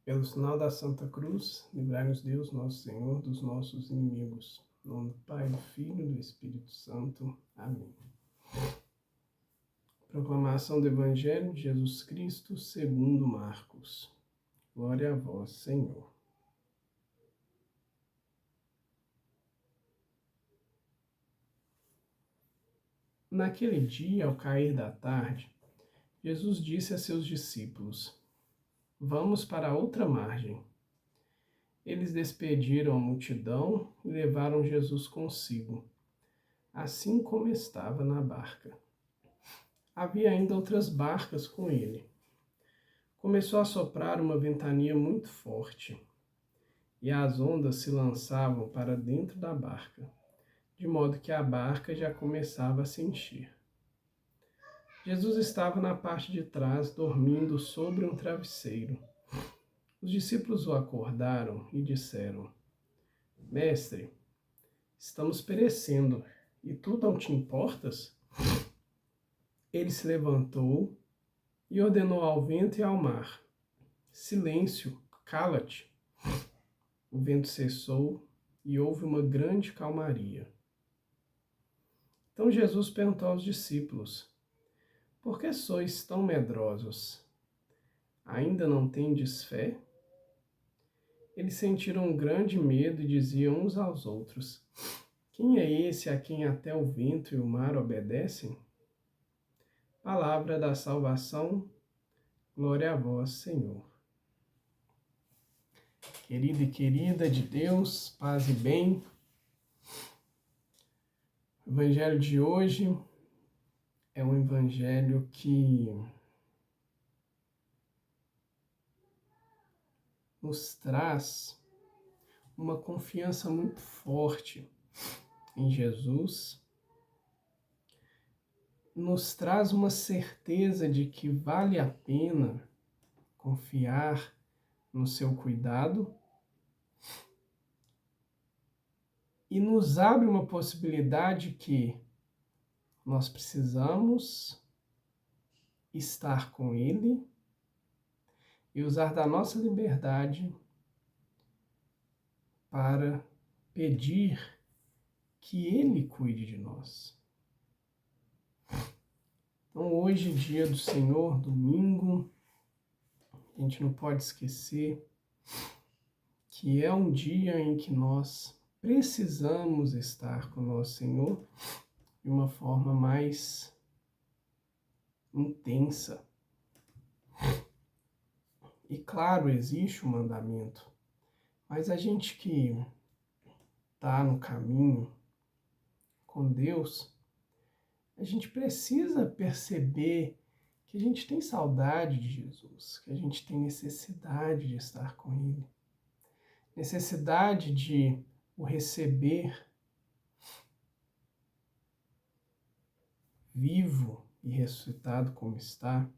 Pelo sinal da Santa Cruz, livrai-nos Deus, nosso Senhor, dos nossos inimigos. Em nome do Pai, do Filho e do Espírito Santo. Amém. Proclamação do Evangelho de Jesus Cristo segundo Marcos. Glória a vós, Senhor. Naquele dia, ao cair da tarde, Jesus disse a seus discípulos: Vamos para a outra margem. Eles despediram a multidão e levaram Jesus consigo, assim como estava na barca. Havia ainda outras barcas com ele. Começou a soprar uma ventania muito forte, e as ondas se lançavam para dentro da barca, de modo que a barca já começava a se encher. Jesus estava na parte de trás, dormindo sobre um travesseiro. Os discípulos o acordaram e disseram: Mestre, estamos perecendo, e tu não te importas? Ele se levantou e ordenou ao vento e ao mar: Silêncio, cala-te. O vento cessou e houve uma grande calmaria. Então Jesus perguntou aos discípulos: Por que sois tão medrosos? Ainda não tendes fé? Eles sentiram um grande medo e diziam uns aos outros: Quem é esse a quem até o vento e o mar obedecem? Palavra da salvação, glória a vós, Senhor. Querido e querida de Deus, paz e bem. O evangelho de hoje é um evangelho que nos traz uma confiança muito forte em Jesus, nos traz uma certeza de que vale a pena confiar no seu cuidado e nos abre uma possibilidade que nós precisamos estar com Ele e usar da nossa liberdade para pedir que Ele cuide de nós. Então hoje, dia do Senhor, domingo, a gente não pode esquecer que é um dia em que nós precisamos estar com o nosso Senhor de uma forma mais intensa. E claro, existe o mandamento, mas a gente que está no caminho com Deus, a gente precisa perceber que a gente tem saudade de Jesus, que a gente tem necessidade de estar com Ele, necessidade de o receber vivo e ressuscitado como está,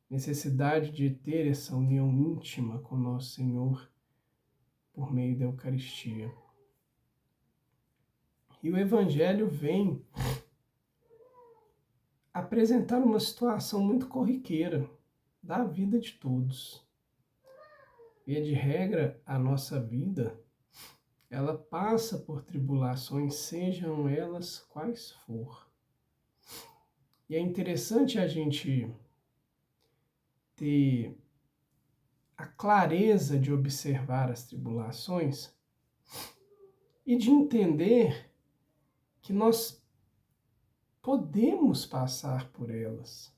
necessidade de ter essa união íntima com nosso Senhor por meio da Eucaristia. E o Evangelho vem apresentar uma situação muito corriqueira da vida de todos. Via de regra, a nossa vida, ela passa por tribulações, sejam elas quais for. E é interessante a gente ter a clareza de observar as tribulações e de entender que nós podemos passar por elas.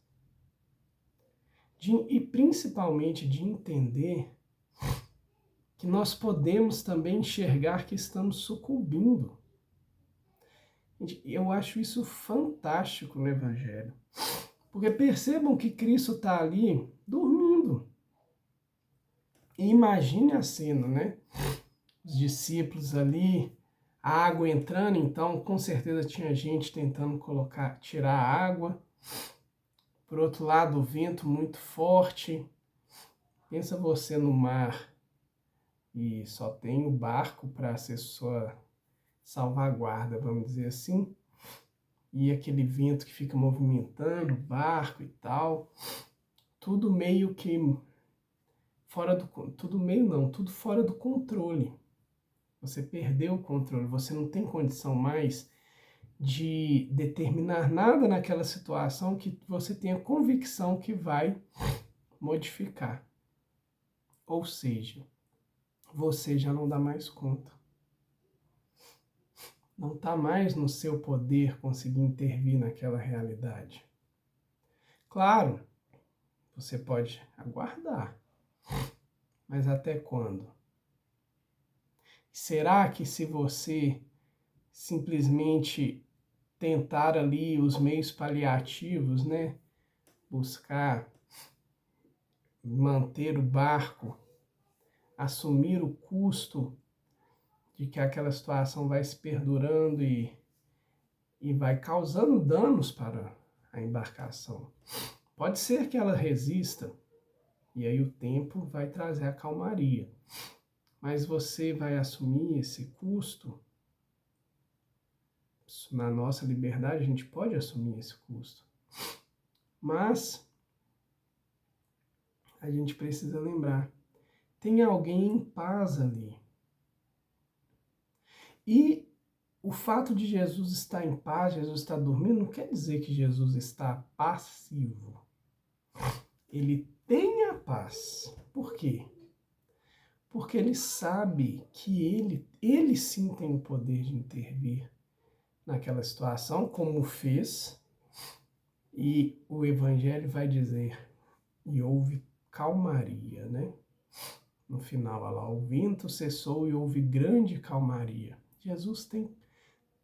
E principalmente de entender que nós podemos também enxergar que estamos sucumbindo. Eu acho isso fantástico no Evangelho. Porque percebam que Cristo está ali dormindo. E imagine a cena, né? Os discípulos ali, a água entrando, então com certeza tinha gente tentando tirar a água. Por outro lado, o vento muito forte. Pensa você no mar e só tem o barco para ser sua salvaguarda, vamos dizer assim. E aquele vento que fica movimentando o barco e tal. Tudo meio que tudo meio não, tudo fora do controle. Você perdeu o controle, você não tem condição mais de determinar nada naquela situação que você tenha convicção que vai modificar. Ou seja, você já não dá mais conta. Não está mais no seu poder conseguir intervir naquela realidade. Claro, você pode aguardar, mas até quando? Será que se você simplesmente tentar ali os meios paliativos, né? Buscar manter o barco, assumir o custo de que aquela situação vai se perdurando e vai causando danos para a embarcação. Pode ser que ela resista, e aí o tempo vai trazer a calmaria. Mas você vai assumir esse custo? Na nossa liberdade, a gente pode assumir esse custo. Mas a gente precisa lembrar, tem alguém em paz ali. E o fato de Jesus estar em paz, Jesus estar dormindo, não quer dizer que Jesus está passivo. Ele tem a paz. Por quê? Porque ele sabe que ele sim tem o poder de intervir naquela situação, como fez, e o Evangelho vai dizer, e houve calmaria, né? No final, olha lá, o vento cessou e houve grande calmaria. Jesus tem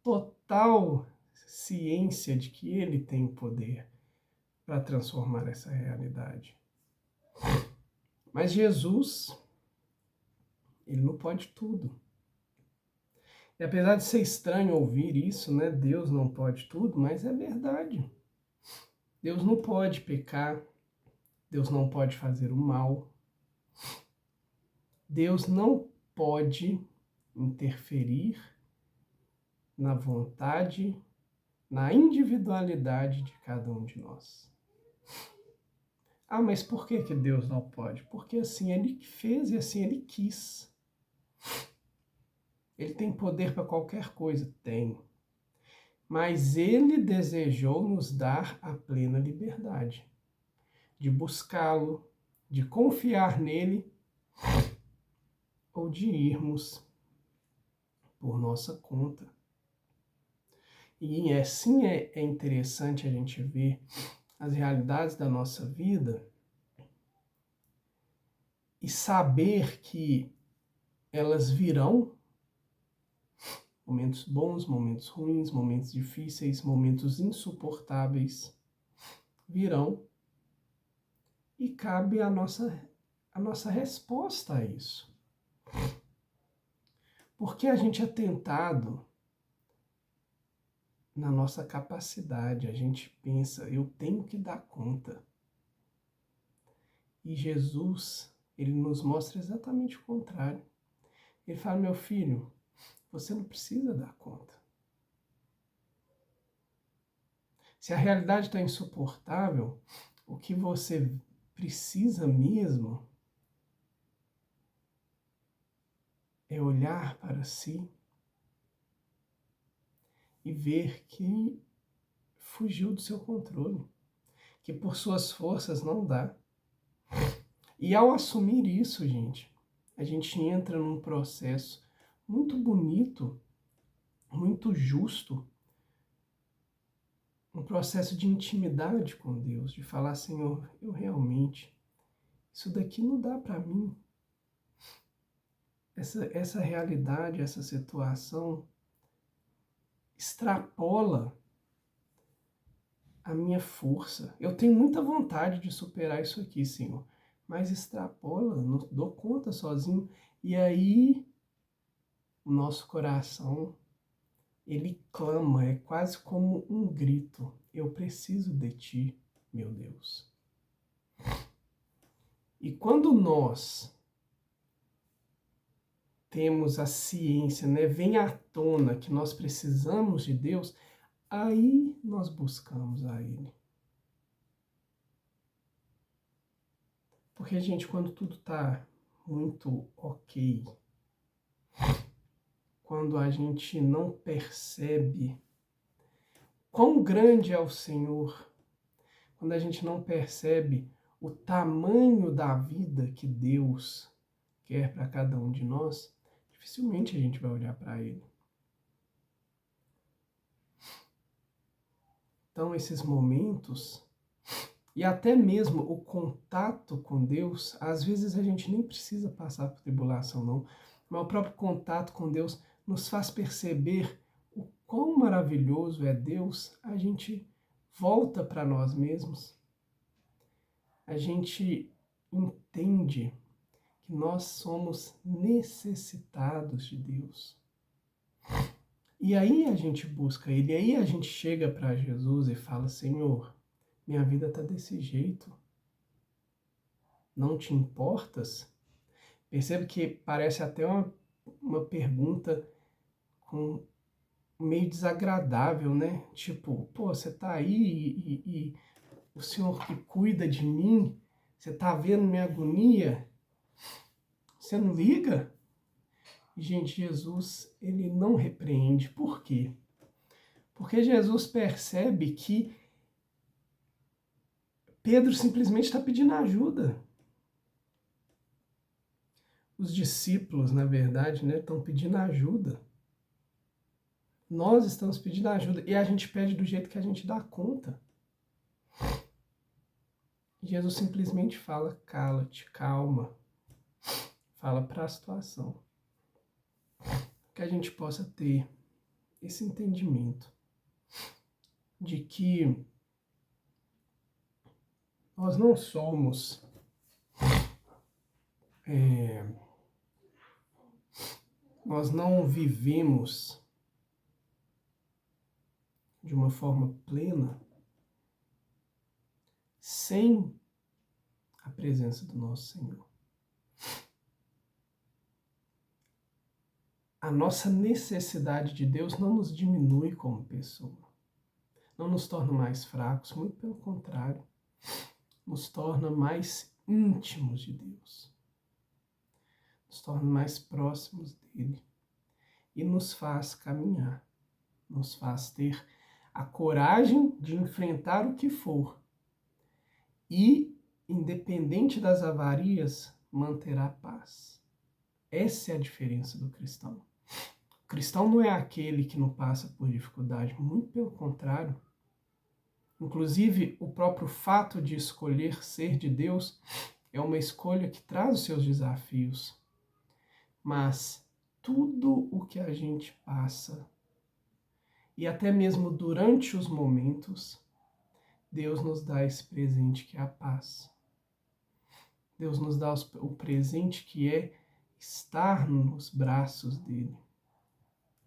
total ciência de que ele tem o poder para transformar essa realidade. Mas Jesus, ele não pode tudo. E apesar de ser estranho ouvir isso, né? Deus não pode tudo, mas é verdade. Deus não pode pecar, Deus não pode fazer o mal, Deus não pode interferir na vontade, na individualidade de cada um de nós. Ah, mas por que Deus não pode? Porque assim ele fez e assim ele quis. Ele tem poder para qualquer coisa? Tem. Mas ele desejou nos dar a plena liberdade de buscá-lo, de confiar nele ou de irmos por nossa conta. E assim é interessante a gente ver as realidades da nossa vida e saber que elas virão, momentos bons, momentos ruins, momentos difíceis, momentos insuportáveis, virão e cabe a nossa resposta a isso. Porque a gente é tentado na nossa capacidade, a gente pensa, eu tenho que dar conta. E Jesus, ele nos mostra exatamente o contrário. Ele fala, meu filho, você não precisa dar conta. Se a realidade está insuportável, o que você precisa mesmo é olhar para si e ver que fugiu do seu controle, que por suas forças não dá. E ao assumir isso, gente, a gente entra num processo muito bonito, muito justo, um processo de intimidade com Deus, de falar, Senhor, eu realmente, isso daqui não dá para mim. Essa realidade, essa situação extrapola a minha força. Eu tenho muita vontade de superar isso aqui, Senhor, mas extrapola, não dou conta sozinho. E aí o nosso coração, ele clama, é quase como um grito. Eu preciso de ti, meu Deus. E quando nós temos a ciência, né, vem à tona que nós precisamos de Deus, aí nós buscamos a Ele. Porque, gente, quando tudo tá muito ok, quando a gente não percebe quão grande é o Senhor, quando a gente não percebe o tamanho da vida que Deus quer para cada um de nós, dificilmente a gente vai olhar para Ele. Então, esses momentos, e até mesmo o contato com Deus, às vezes a gente nem precisa passar por tribulação, não, mas o próprio contato com Deus nos faz perceber o quão maravilhoso é Deus. A gente volta para nós mesmos, a gente entende que nós somos necessitados de Deus. E aí a gente busca Ele, e aí a gente chega para Jesus e fala: Senhor, minha vida está desse jeito, não te importas? Percebe que parece até uma pergunta com meio desagradável, né? Tipo, pô, você tá aí e o Senhor que cuida de mim, você tá vendo minha agonia, você não liga? Gente, Jesus, ele não repreende. Por quê? Porque Jesus percebe que Pedro simplesmente está pedindo ajuda. Os discípulos, na verdade, né, estão pedindo ajuda. Nós estamos pedindo ajuda e a gente pede do jeito que a gente dá conta. Jesus simplesmente fala: cala-te, calma. Fala para a situação. Que a gente possa ter esse entendimento de que nós não somos nós não vivemos de uma forma plena sem a presença do nosso Senhor. A nossa necessidade de Deus não nos diminui como pessoa, não nos torna mais fracos, muito pelo contrário, nos torna mais íntimos de Deus, nos torna mais próximos dele e nos faz caminhar, nos faz ter a coragem de enfrentar o que for e, independente das avarias, manter a paz. Essa é a diferença do cristão. O cristão não é aquele que não passa por dificuldade, muito pelo contrário. Inclusive, o próprio fato de escolher ser de Deus é uma escolha que traz os seus desafios. Mas tudo o que a gente passa, e até mesmo durante os momentos, Deus nos dá esse presente que é a paz. Deus nos dá o presente que é estar nos braços dele.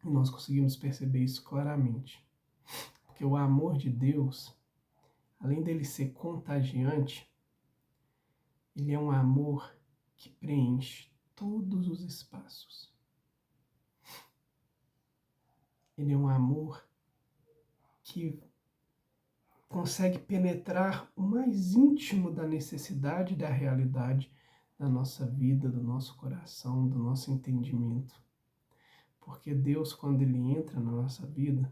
E nós conseguimos perceber isso claramente. Porque o amor de Deus, além dele ser contagiante, ele é um amor que preenche todos os espaços. Ele é um amor que consegue penetrar o mais íntimo da necessidade e da realidade da nossa vida, do nosso coração, do nosso entendimento. Porque Deus, quando Ele entra na nossa vida,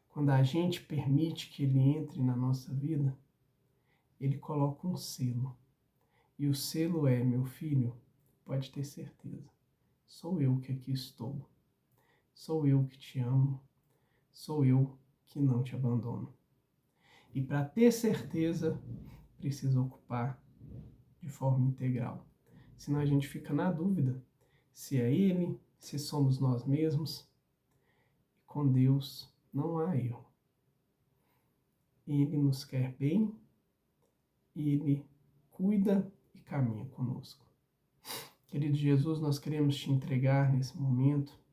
quando a gente permite que Ele entre na nossa vida, Ele coloca um selo. E o selo é: meu filho, pode ter certeza, sou eu que aqui estou. Sou eu que te amo. Sou eu que não te abandono. E para ter certeza, precisa ocupar de forma integral. Senão a gente fica na dúvida se é Ele, se somos nós mesmos. Com Deus não há erro. Ele nos quer bem, Ele cuida e caminha conosco. Querido Jesus, nós queremos te entregar nesse momento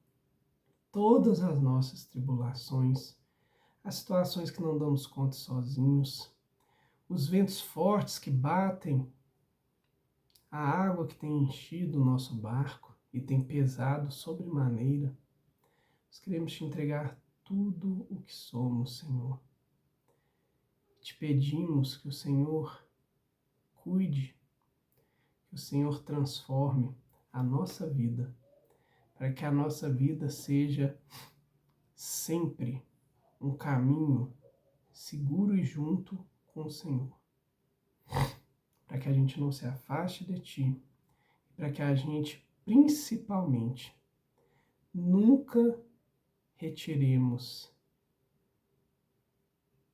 todas as nossas tribulações, as situações que não damos conta sozinhos, os ventos fortes que batem, a água que tem enchido o nosso barco e tem pesado sobremaneira. Nós queremos te entregar tudo o que somos, Senhor. Te pedimos que o Senhor cuide Que o Senhor transforme a nossa vida, para que a nossa vida seja sempre um caminho seguro e junto com o Senhor. Para que a gente não se afaste de Ti, para que a gente, principalmente, nunca retiremos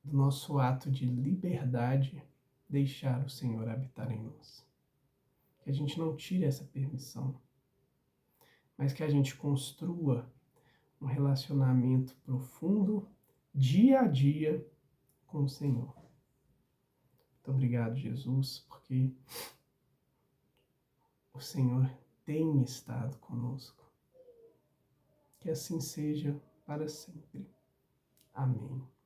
do nosso ato de liberdade deixar o Senhor habitar em nós. Que a gente não tire essa permissão, mas que a gente construa um relacionamento profundo, dia a dia, com o Senhor. Muito obrigado, Jesus, porque o Senhor tem estado conosco. Que assim seja para sempre. Amém.